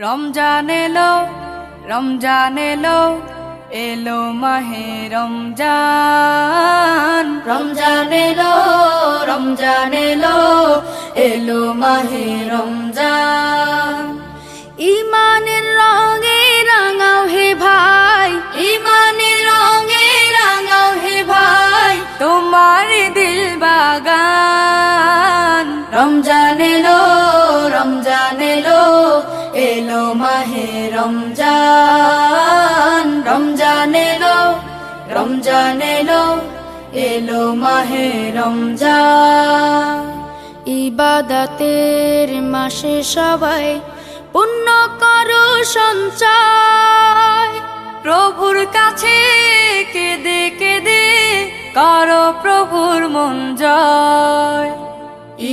রমজান এলো, রমজান এলো, এলো মাহে রমজান। রমজান এলো, রমজান এলো, এলো মাহে রমজান। ইমানের রঙে রাঙাও হে ভাই, ইমানের রঙে রাঙাও হে ভাই, তোমার দিল বাগান। রমজান এলো, রমজান এলো, এলো মাহে রমজান। রমজান এলো, রমজান এলো, এলো মাহে রমজান। ইবাদতের মাসে সবাই পুণ্য করো সঞ্চয়, প্রভুর কাছে কেঁদে কেঁদে করো প্রভুর মন জয়।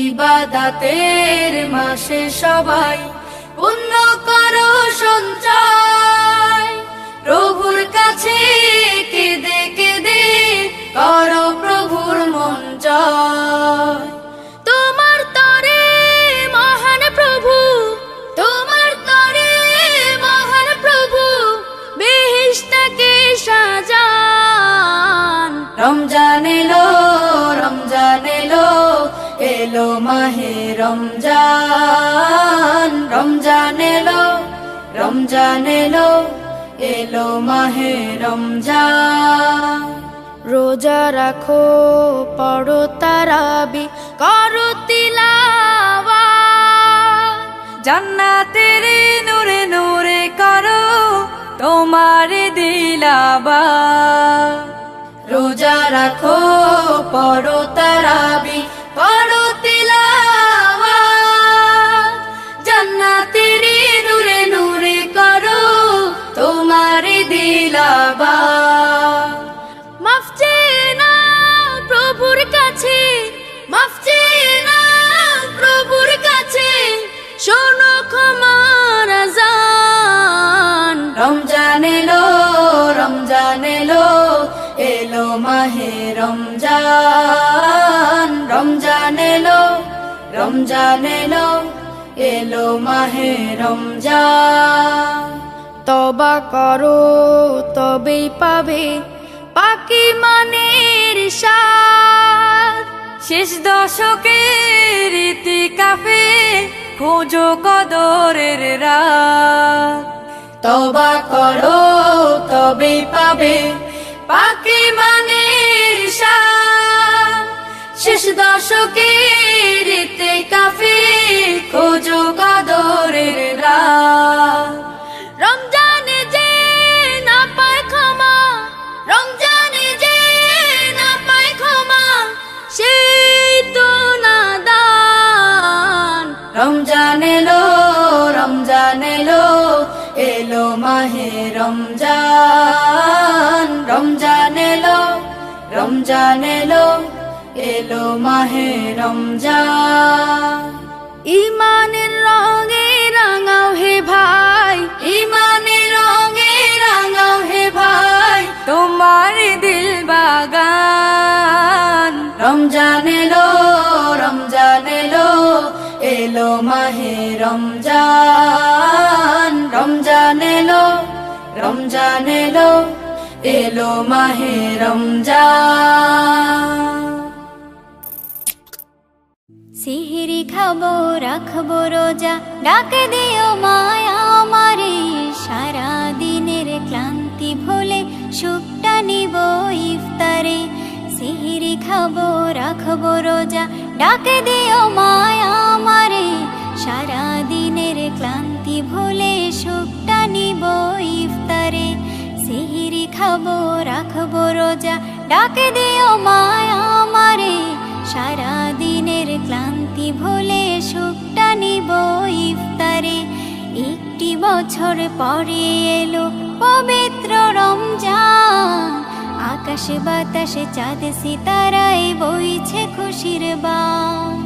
ইবাদতের মাসে সবাই পুণ্য করো সঞ্চয়, প্রভুর কাছে কেঁদে কেঁদে করো প্রভুর মন জয়। তোমার তরে মহান প্রভু, তোমার তরে মহান প্রভু, বেহেশতকে সাজান। রমজান এলো, রমজান এলো, এলো মাহে রমজান। রমজান এলো, রমজান এলো, এলো মাহে রমজান। রোজা রাখো, পড়ো তারাবি, করো তিলাওয়াত, জান্নাতের নূরে নূরে করো তোমার দিলাবাত। রোজা রাখো, পড়ো তারাবি, করো তিলাওয়াত, জান্নাতের নূরে নূরে করো তোমার দিলাবাত। মাফ চেয়ে নাও প্রভুর কাছে, মাফ চেয়ে নাও প্রভুর কাছে, শোনো ক্ষমার আযান। রমজান এলো, রমজান এলো, এলো মাহে রমজান। রমজান এলো, রমজান এলো, এলো মাহে রমজান। তওবা করো তবেই পাবে পাকি মানের স্বাদ, শেষ দশকের ইতিকাফে খোঁজো কদরের রাত। তওবা করো তবেই পাবে পাকি মানের স্বাদ, শেষ দশকের ইতিকাফে খোঁজো কদরের রাত। রমজানে যে না পায় ক্ষমা, রমজানে যে না পায় ক্ষমা, সেই তো নাদান। রমজান এলো, রমজান এলো, এলো মাহে রমজান। রমজান এলো, রমজান এলো, এলো মাহে রমজান। ইমানের রঙে রাঙাও হে ভাই, ইমানের রঙে রাঙাও হে ভাই, তোমার দিল বাগান। রমজান এলো, রমজান এলো, এলো মাহে রমজান। রমজান এলো, রমজান এলো, এলো মাহে রমজান। সিহরি খাবো রাখবো রোজা, ডাকে দিও মায়া আমারে, সারা দিনের ক্লান্তি ভুলে সুখটা নিব ইফতারে। সিহরি খাবো রাখবো রোজা, ডাকে দিও মায়া আমারে, সারা দিনের ক্লান্তি ভুলে সুখটা নিব ইফতারে। সিহরি খাবো রাখবো রোজা, ডাকে দিও মায়া আমারে, সারা দিনের ক্লান্তি ভুলে সুখটা নিব ইফতারে। একটি বছর পরে এলো পবিত্র রমজান, আকাশে বাতাসে চাঁদ সিতারায় বইছে খুশির বান।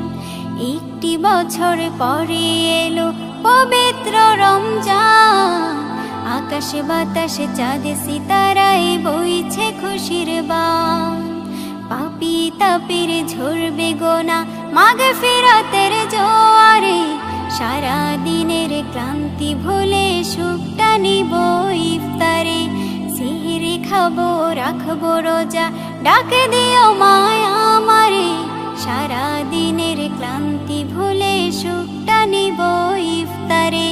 একটি বছর পরে এলো পবিত্র রমজান, আকাশে বাতাসে চাঁদ সিতারায় বইছে খুশির বান। পাপী তাপের ঝরবে গোনা, মাগফিরাতের জোয়ারে সারা দিনের ক্লান্তি ভুলে সুখটা নিব ইফতারে। সিহরি খাবো রাখবো রোজা ডাকে দিও মায়া আমারে, সারা দিনের ক্লান্তি ভুলে সুখটা নিব ইফতারে।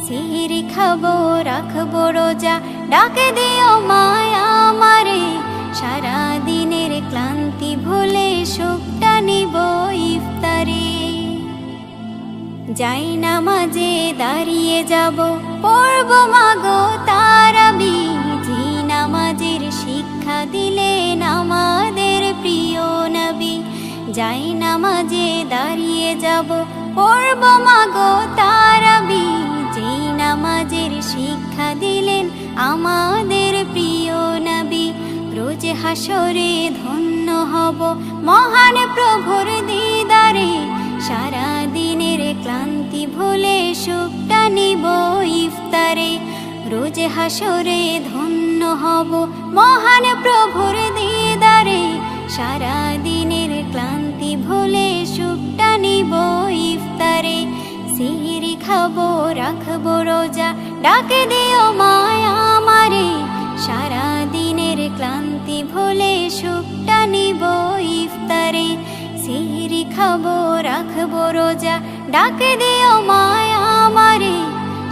সিহরি খাবো রাখবো রোজা ডাকে দিও মায়া আমারে, সারা দিনের ক্লান্তি ভুলে সুখটা নিব ইফতারে। যাই নামাজে দাঁড়িয়ে যাব পড়ব মাগো তারাবি, যে নামাজের শিক্ষা দিলেন আমাদের প্রিয় নবী। যাই নামাজে দাঁড়িয়ে যাব পড়ব মাগো তারাবি, যে নামাজের শিক্ষা দিলেন আমাদের প্রিয় নবী। রোজ হাসরে ধন্য হব মহান প্রভুর দিদারে, সারা দিনের ক্লান্তি ভুলে সুখটা নিব ইফতারে। রোজ হাসরে ধন্য হব মহান প্রভুর দিদারে, সারা দিনের ক্লান্তি ভুলে সুখটা নিব ইফতারে। সিহরি খাবো রাখবো রোজা ডাকে দিও মায়া আমারে, সারা দিনের ক্লান্তি ভুলে সুখটা নিব ইফতারে। সিহরি খাবো রাখবো রোজা ডাকে দিও মায়া আমারে,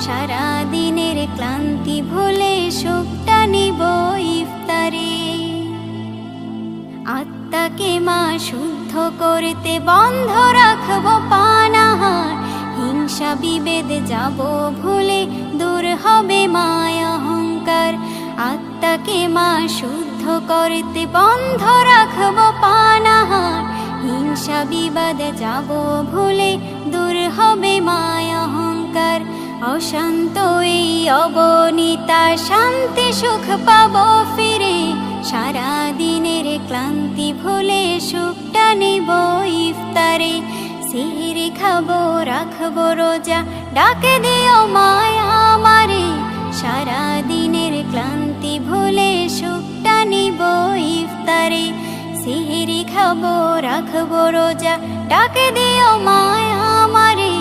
সারা দিনের ক্লান্তি ভুলে সুখটা নিব ইফতারে। আত্মাকে মা শুদ্ধ করতে বন্ধ রাখবো পানাহার, হিংসা বিভেদ যাব ভুলে দূর হবে মায়া অহংকার। আত্মাকে মা শুদ্ধ করতে বন্ধ রাখবো পানাহার, হিংসা বিবাদ যাব ভুলে দূর হবে মায়া অহংকার। অশান্ত এই অবনীতা শান্তি সুখ পাবো ফিরে, সারা দিনের ক্লান্তি ভুলে সুখটা নিব ইফতারে। সিহরি খাবো রাখবো রোজা ডাকে দিও মায়া আমারে, সারা দিনের ক্লান্তি ভুলে সুখটা নিব ইফতারে। সিহরি খাবো রাখবো রোজা ডাকে দিও মায়া আমারে,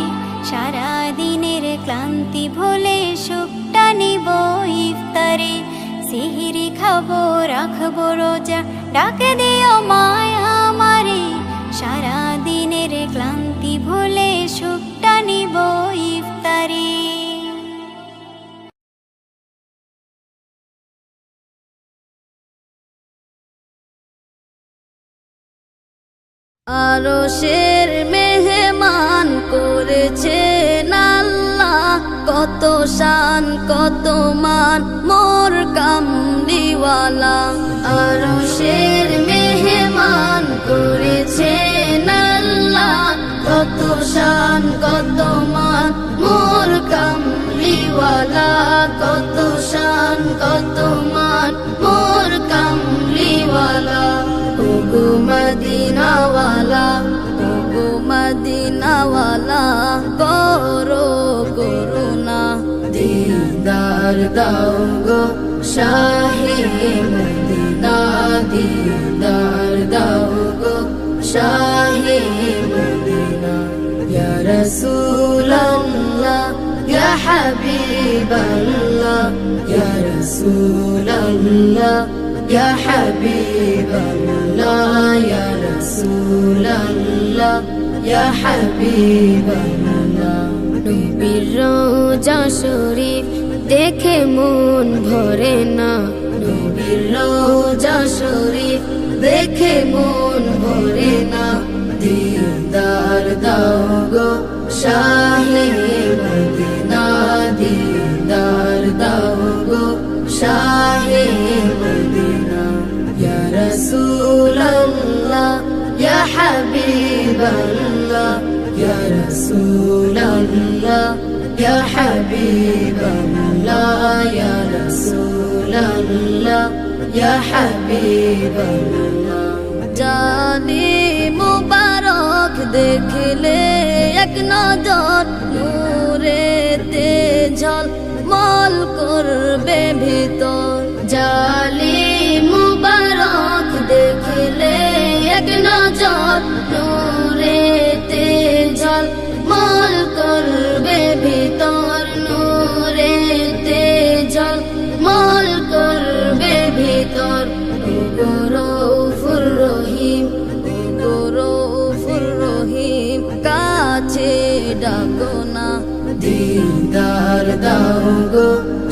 সারা দিনের ক্লান্তি ভুলে সুখটা নিব ইফতারে। সিহরি খাবো রাখবো রোজা ডাকে দিও মায়া আমারে, সারা দিনের ক্লান্তি ভুলে সুখটা নিব ইফতারে। আরশের মেহমান করেছেন আল্লাহ, কত শান কত মান মোর কামলিওয়ালা। আরশের মেহমান করেছেন আল্লাহ, কত শান কত মান মোর কামলিওয়ালা। কত শান কত মান মোর কামলিওয়ালা। ওগো মদিনাওয়ালা, ওগো মদিনাওয়ালা, করো করুণা দিদার দাও গো শাহে মদিনা। দিদার দাও গো শাহে মদিনা। ইয়া রাসূলাল্লাহ ইয়া হাবিবাল্লাহ, ইয়া রাসূলাল্লাহ ইয়া হাবিবাল্লাহ, ইয়া রাসূলাল্লাহ ইয়া হাবিবাল্লাহ। নবীর রওজা শরীফ দেখে মন ভরে না, নবীর রওজা শরীফ দেখে মন ভরে না। দিদার দাও গো শাহে মদিনা, দিদার দাও গো শাহে মদিনা। ইয়া রাসূলাল্লাহ ইয়া হাবিবাল্লাহ, ইয়া রাসূলাল্লাহ ইয়া হাবিবাল্লাহ, ইয়া রাসূলাল্লাহ ইয়া হাবিবাল্লাহ। জানি মুবারক দেখলে এক নজর, নূরেতে ঝলমল করবে ভিতর। জালি মুবারক দেখলে এক নজর, নূরেতে ঝলমল করবে दीदार दाओगो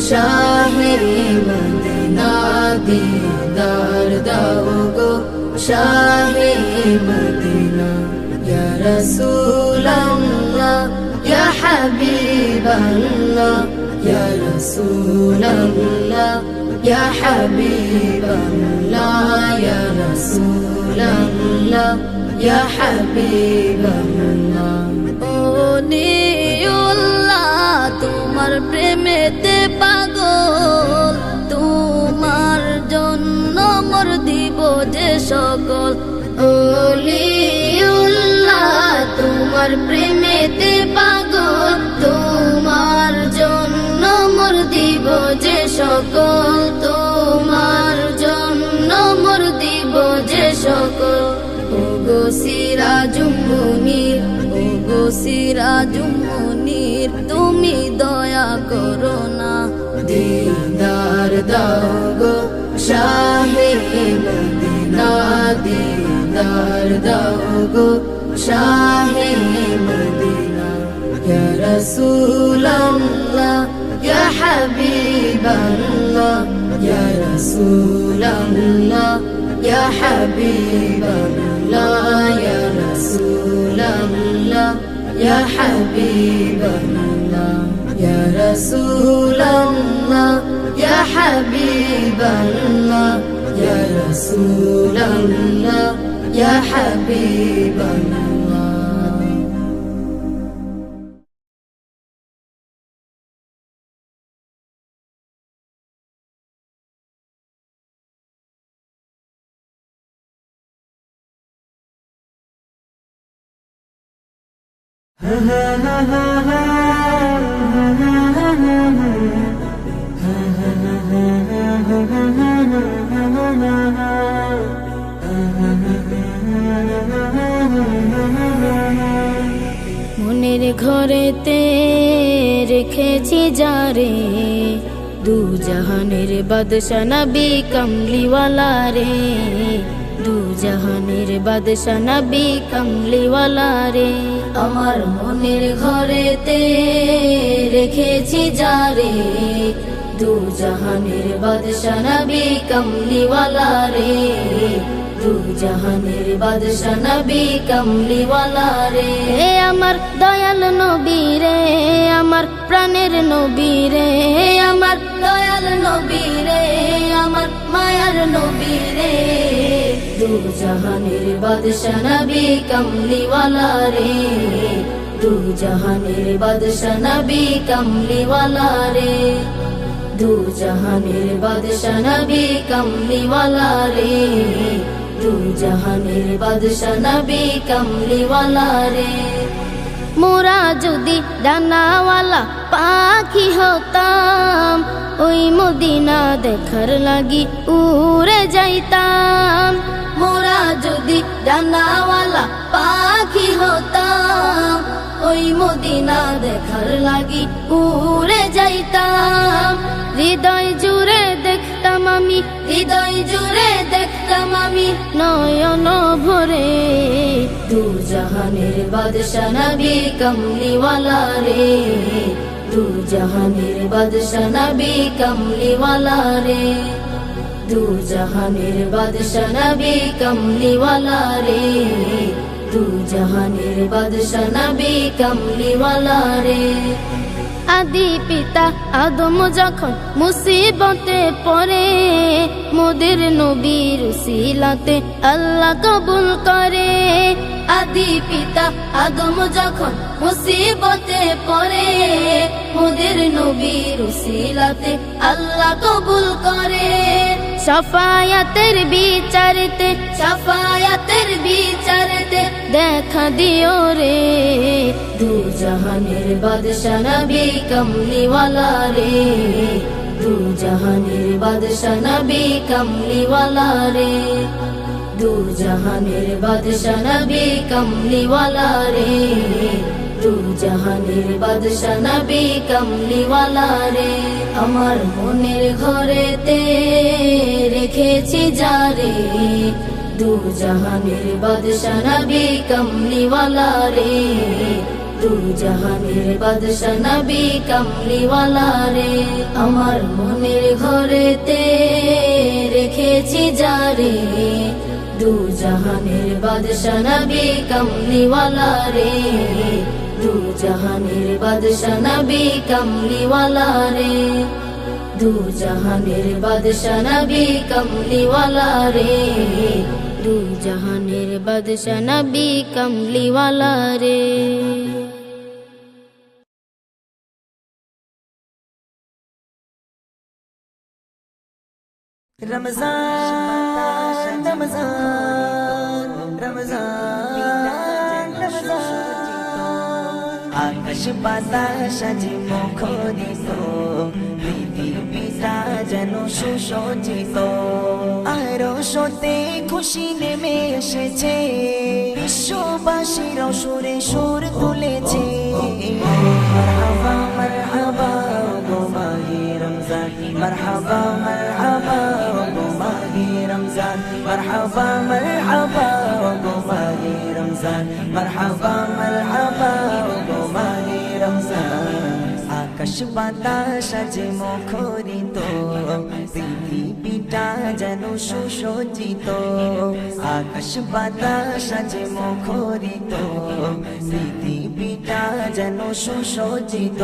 शाहे मदीना दीदार दाओगो शाहे मदीना या रसूल अल्लाह या हबीब अल्लाह या रसूल अल्लाह या हबीब अल्लाह या रसूल अल्लाह या हबीब अल्लाह তোমার প্রেমেতে পাগল তোমার জন্য মোর দিব যে সকল ওলিউল্লাহ তোমার প্রেমেতে পাগল তোমার জন্য মোর দিব যে সকল তোমার জন্য মোর দিব যে সকল ওগো সিরাজুম মুনির ওগো সিরাজুম মুনির তুমি দয়া করো না দীদার দাওগো শাহে মদিনা দীদার দাওগো শাহে মদিনা ইয়া রাসূল আল্লাহ ইয়া হাবিব আল্লাহ ইয়া রাসূল আল্লাহ ইয়া হাবিব আল্লাহ ইয়া রাসূল আল্লাহ يا حبيب الله يا رسول الله يا حبيب الله يا رسول الله يا حبيب الله মনের ঘরেতে রেখেছি যারে দু জাহানের বাদশা নবী কমলিওয়ালা রে দু জাহানের বাদশা নবী কমলিওয়ালা রে আমার মনের ঘরেতে রেখেছি যারে দু জাহানের বাদশা নবী কমলিওয়ালা রে দু জাহানের বাদশা নবী কমলিওয়ালা রে আমার দয়াল নবী রে আমার প্রাণের নবী রে আমার দয়াল নবী রে আমার মায়ার নবী রে দু জাহানের বাদশা নবী কমলিওয়ালা রে দু জাহানের বাদশা নবী কমলিওয়ালা রে দু জাহানের বাদশা নবী কমলিওয়ালা রে দু জাহানের বাদশা নবী কমলিওয়ালা রে মোরা যদি ডানাওয়ালা পাখি হতাম ওই মদিনা দেখার লাগি উড়ে যাইতাম মোরা যদি ডানাওয়ালা পাখি হতাম ওই মদিনা দেখার লাগি উড়ে যাইতাম হৃদয় জুড়ে দেখতাম আমি হৃদয় জুড়ে দেখতাম আমি নয়ন ভরে দু জাহানের বাদশা নবী কমলিওয়ালা রে দু জাহানের বাদশা নবী কমলিওয়ালা রে দু জাহানের বাদশা নবী কমলিওয়ালা রে দু জাহানের বাদশা নবী কমলিওয়ালা রে আদি পিতা আদম যখন মুসিবতে পড়ে মোদের নবীর উসিলাতে আল্লাহ কবুল করে আদি পিতা আদম যখন মুসিবতে পড়ে মোদের নবীর উসিলাতে আল্লাহ কবুল করে শাফায়াতের বিচারেতে দেখা দিও রে দু জাহানের বাদশা নবী কমলিওয়ালা রে দু জাহানের বাদশা নবী কমলিওয়ালা রে দু জাহানের বাদশা নবী কমলিওয়ালা রে দু জাহানের বাদশা নবী কমলিওয়ালা রে আমার মনের ঘরেতে রেখেছি যারে দু জাহানের বাদশা নবী কমলিওয়ালা রে দু জাহানের বাদশা নবী কামলিওয়ালা রে আমার মনের ঘরেতে রেখেছি যারে দু জাহানের বাদশা নবী কামলিওয়ালা রে দু জাহানের বাদশা নবী কামলিওয়ালা রে দু জাহানের বাদশা নবী কামলিওয়ালা রে দু জাহানের বাদশা নবী কামলিওয়ালা রে रमजान रमजान रमजान रमजान आकाश বাতাস আজি মুখরিত পৃথিবীটা যেন সুসজ্জিত আরশতে খুশি নেমে এসেছে বিশ্ববাসীর সুরে সুর তুলেছে মারহাবা মারহাবা গো মাহে রমজান মারহাবা মারহাবা গো মাহে রমজান মারহাবা মারহাবা গো মাহে রমজান মারহাবা মারহাবা গো মাহে রমজান আকাশ বাতাস আজ মুখরিত পৃথিবীটা যেন সুসজ্জিত আকাশ বাতাস আজ মুখরিত পৃথিবীটা যেন সুসজ্জিত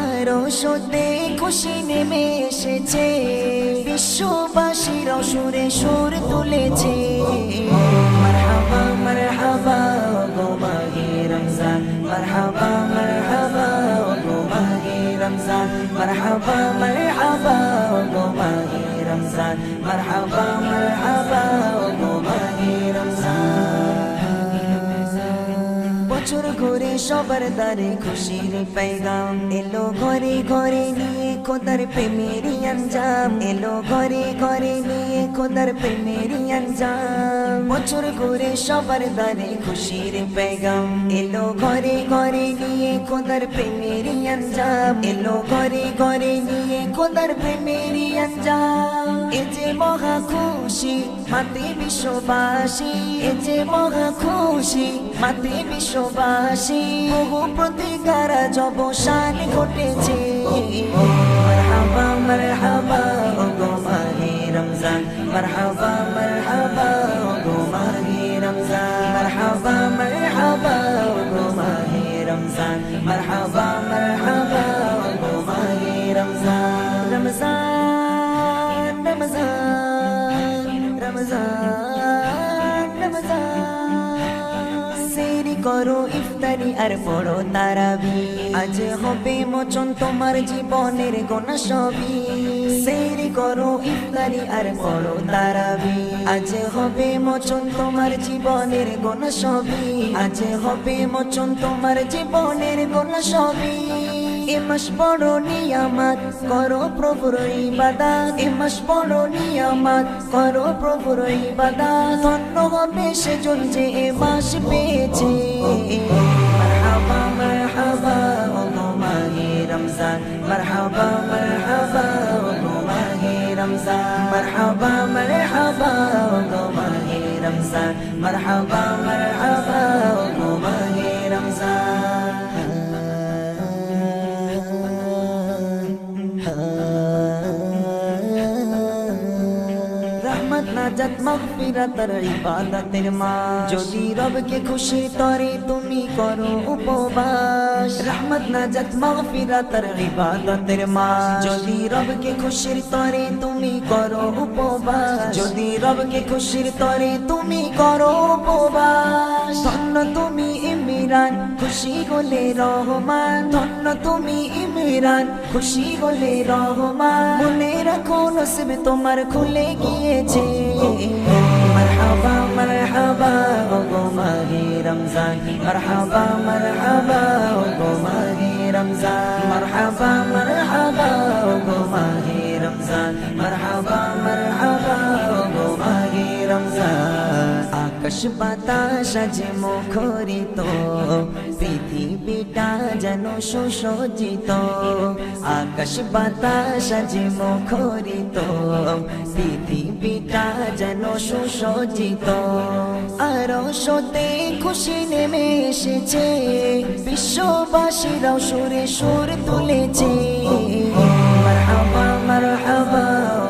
আরশতে খুশি নেমে এসেছে বিশ্ববাসীর সুরে সুর তুলেছে মারহাবা মারহাবা গো মাহে রমজান মারহাবা মারহাবা গো মাহে রমজান মারহাবা মারহাবা গো মাহে রমজান মারহাবা মারহাবা গো মাহে রমজান বছর ঘুরে সবার দ্বারে খুশির পেগাম এলো ঘরে ঘরে নিয়ে খোদার প্রেমেরই আঞ্জাম এলো ঘরে ঘরে নিয়ে খোদার প্রেমেরই আঞ্জাম বছর ঘুরে সবার দ্বারে খুশির পেগাম এলো ঘরে ঘরে নিয়ে খোদার প্রেমেরই আঞ্জাম এলো ঘরে ঘরে নিয়ে খোদার প্রেমেরই আঞ্জাম এ যে মহা খুশি মাতে বিশ্ববাসী এ যে মহা খুশি মাতে বিশ্ববাসী বহু প্রতিকার অবসান ঘটেছে মারহাবা মারহাবা গো মাহে রমজান মারহাবা মারহাবা গো মাহে রমজান মারহাবা মারহাবা গো মাহে রমজান মারহাবা মারহাবা গো মাহে রমজান রমজান রমজান রমজান রমজান সেরি করো ইফতারি আর পড়ো তারাবি আজ হবে মোচন তোমার জীবনের গোনা সবই সেরি করো ইফতারি আর পড়ো তারাবি আজ হবে মোচন তোমার জীবনের গোনা সবই আজ হবে মোচন তোমার জীবনের গোনা সবই এ মাস বড় নিয়ামত করো প্রভুর ইবাদত এ মাস বড় নিয়ামত করো প্রভুর ইবাদত ধন্য হবে সেজন যে এ মাস পেয়েছে মারহাবা মারহাবা গো মাহে রমজান মারহাবা মারহাবা গো মাহে রমজান মারহাবা মারহাবা গো মাহে রমজান মারহাবা মারহাবা গো মাহে রমজান রহমত নাজাত মাগফিরাতের ইবাদতের মাস যদি রবকে খুশি তরে তুমি করো উপবাস রহমত নাজাত মাগফিরাতের ইবাদতের মাস যদি রবকে খুশির তরে তুমি করো উপবাস যদি রবকে খুশির তরে তুমি করো উপবাস ধন্য তুমি ইমরান খুশি হলে রহমান ধন্য তুমি ইমরান খুশি হলে রহমান মনে রাখো নসিব তোমার খুলে গিয়েছে মারহাবা মারহাবা গো মাহে রমজান মারহাবা মারহাবা গো মাহে রমজান মারহাবা মারহাবা গো মাহে রমজান মারহাবা মারহাবা গো মাহে রমজান আকাশ বাতাস আজ মুখরিত পৃথিবী পৃথিবীটা যেন সুসজ্জিত, আকাশ বাতাস আজ মুখরিত, পৃথিবীটা যেন সুসজ্জিত। আরশতে খুশি নেমে এসেছে, বিশ্ববাসীরাও সুরে সুর তুলেছে। মারহাবা মারহাবা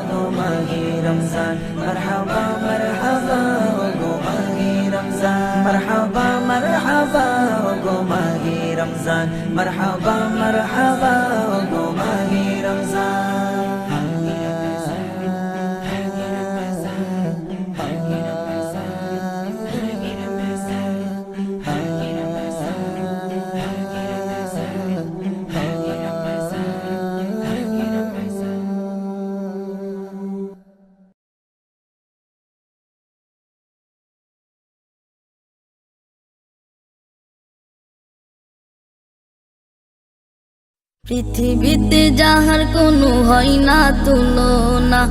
গো মাহে রমজান, মারহাবা মারহাবা গো মাহে রমজান, মারহাবা মারহাবা গো মাহে রমজান, মারহাবা মারহাবা গো মাহে রমজান। পৃথিবীতে যাহার কোনো হয় না তুলনা,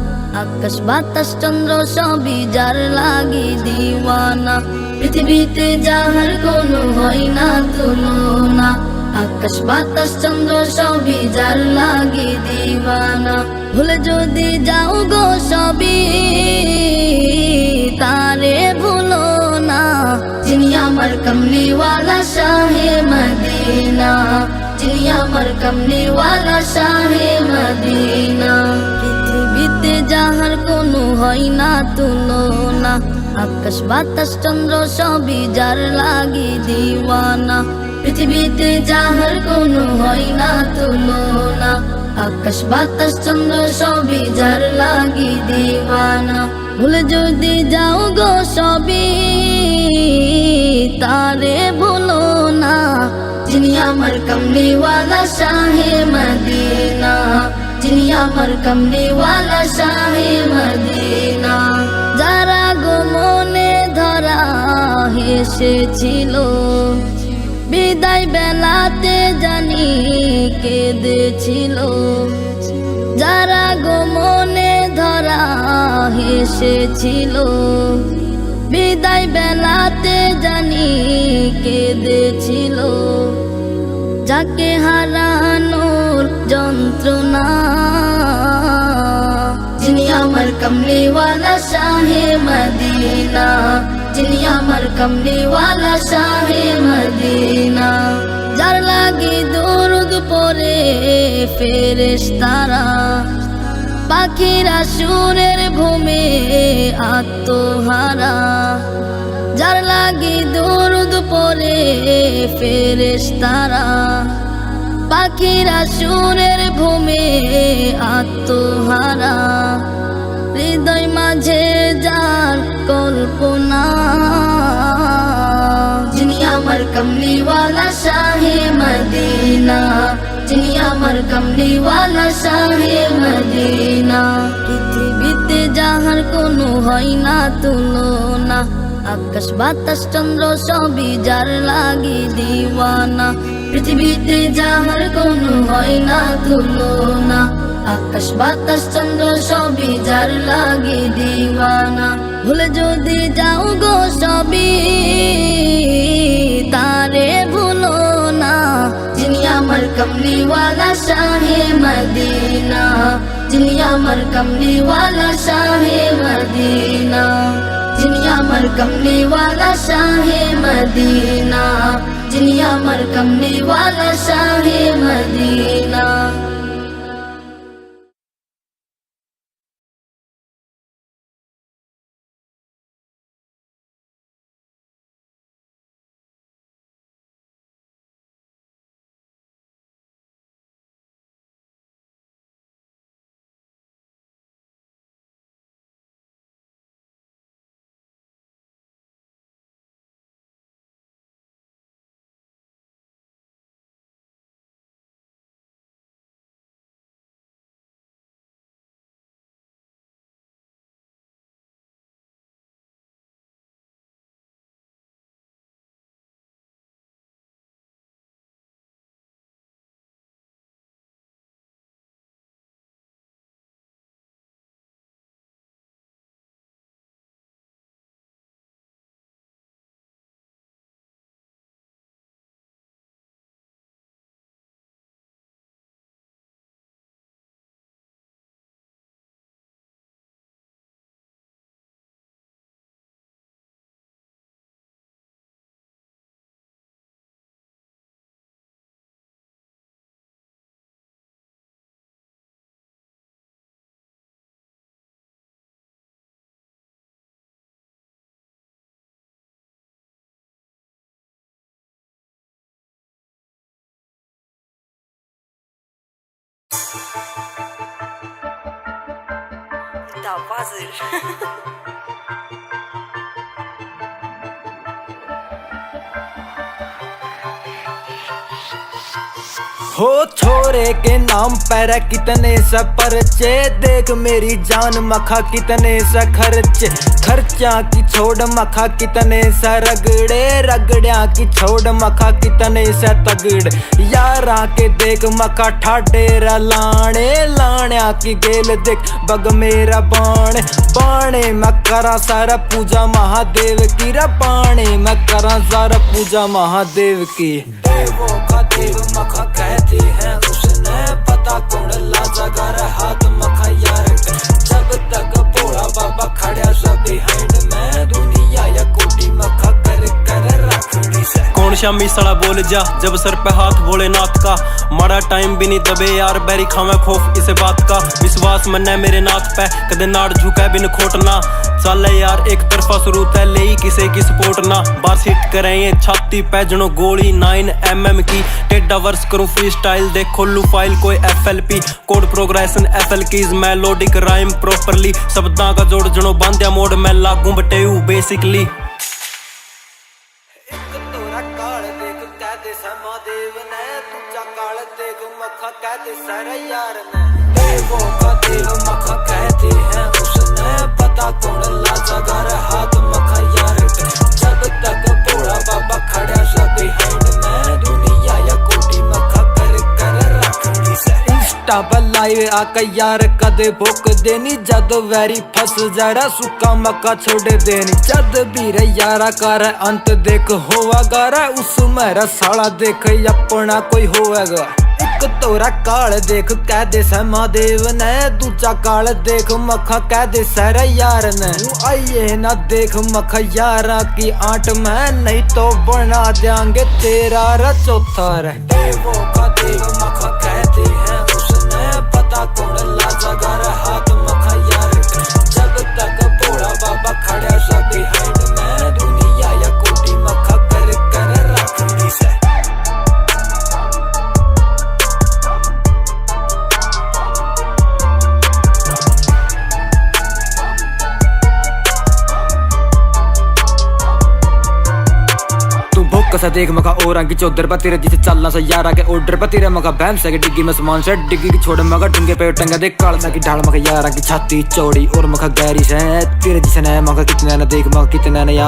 আকাশ বাতাস চন্দ্র সবই যার লাগি দিওয়ানা। পৃথিবীতে যাহার কোনো হয় না তুলনা, আকাশ বাতাস চন্দ্র সবই যার লাগি দিওয়ানা। ভুলে যদি যাও গো সবই তারে ভুলো না, যিনি আমার কমলিওয়ালা শাহে মদিনা, যিনি আমার কমলিওয়ালা শাহে মদিনা। পৃথিবীতে যাহার কোনো হয় না তুলনা, আকাশ বাতাস চন্দ্র সবই যার লাগি দিওয়ানা। পৃথিবীতে যাহার কোনো হয় না তুলনা, আকাশ বাতাস চন্দ্র সবই যার লাগি দিওয়ানা। ভুলে যদি যাও গো সবই তারে ভুলো না, যিনি আমার কমলিওয়ালা শাহে মদিনা, যিনি আমার কমলিওয়ালা শাহে মদিনা। যারা গো মনে ধরা হেসেছিল, বিদায় বেলাতে জানি কেঁদেছিল। যারা গো মনে ধরা হেসেছিল, বিদায় বেলাতে জানি কেঁদেছিল। যাকে হারানোর যন্ত্রণা, যিনি আমার কমলিওয়ালা শাহে মদিনা, যিনি আমার কমলিওয়ালা শাহে মদিনা। যার লাগি দরুদ পড়ে ফেরেশতারা, পাখিরা সুরের ভূমে আত্মহারা। যার লাগি দরুদ পড়ে ফেরেশতারা, পাখিরা সুরের ভূমে আত্মহারা। হৃদয় মাঝে যার কল্পনা, যিনি আমার কমলিওয়ালা শাহে মদিনা, যিনি আমার কমলিওয়ালা শাহে মদিনা। পৃথিবীতে যাহার কোনো হয় না তুলনা, আকাশ বাতাস চন্দ্র সবই যার লাগি দিওয়ানা। পৃথিবীতে যাহার কোনো হয় না তুলনা, আকাশ বাতাস চন্দ্র সবই যার লাগি দিওয়ানা। ভুলে যদি যাও গো সবই তারে ভুলো না, যিনি আমার কমলিওয়ালা শাহে মদিনা, যিনি আমার কমলিওয়ালা শাহে মদিনা, যিনি আমার কমলিওয়ালা শাহে মদিনা, যিনি আমার কমলিওয়ালা শাহে মদিনা। Da puzzle. हो छोरे के नाम पर कितने सा परचे, देख मेरी जान मखा कितने सा खर्चे, खर्चा की छोड़ मखा कितने सा रगड़े, रगड़िया की छोड़ मखा कितने सा तगड़े, यारा के देख मखा ठाडेरा लाने, लाण्या की गेल देख बग मेरा बाणे, बाणे मैं करा सारा पूजा महादेव की, रा बाणे मैं करा सारा पूजा महादेव की। देवों का देव मखा कहते हैं उसने, पता कौन लाजागर हाथ मखा यार, जब तक भोला बाबा खड़ा सब बिहाइंड में, दुनिया या कोटी मखा कर कर रखड़ी से। कौन शामी सड़ा बोल जा जब सर पे हाथ भोलेनाथ का, माड़ा टाइम भी नहीं दबे यार बैरी खावे खौफ इसे बात का, विश्वास मन्ने मेरे नाथ पे कदे नाड़ झुका बिन खोटना, चले यार एक तरफा शुरू है ले किसे की सपोर्ट ना, बार सीट करें ये छाती पे जनो गोली 9mm की, टेढ़ा वर्स करूं फ्री स्टाइल देख खोलू फाइल कोई FLP, code progression FL keys melodic rhyme properly, शब्दां का जोड़ जनो बांध्या मोड में लागू बटेऊ बेसिकली। देवों का देव मखा कहते हैं उसने, पता कौन लाजागर हाथ मखा यार, जब तक भोला बाबा खड़ा सब बिहाइंड में, दुनिया या कोटी मखा कर कर रखड़ी से। इंस्टा पर लाइव आका यार कदे भोक देनी, जद वैरी फस जरा सुक्का मक्का छोड़ देनी, जद भी रे यारा कर अंत देख होवा गारा, उस मेरा साला देख अपना कोई होएगा, एक तोरा काल देख कह दे महादेव ने, दूजा काल देख मखा कह दे सारा यार ने, आइए ना देख मखा यारा की आंट में, नहीं तो बना देंगे तेरा रा चौथा रे। देवों का देव मखा कहते हैं उसने, पता कौन लाजागर हाथ मखा यार, जब तक भोला बाबा खड़ा सब बिहाइंड में, दुनिया या कोटी मखा कर कर रखड़ी से। कसा देख मखा और की चौधर पर तेरे जिसे चलना सा यारा के ऑर्डर पर तेरे मखा बहम से डिग्गी में सामान से डिग्गी की छोड़ मखा टंगे पे टंगा देख कालसा की ढाल मखा यारा की छाती चौड़ी और मखा गहरी से, तेरे जिसे न मखा कितना न देख मखा कितना न यार।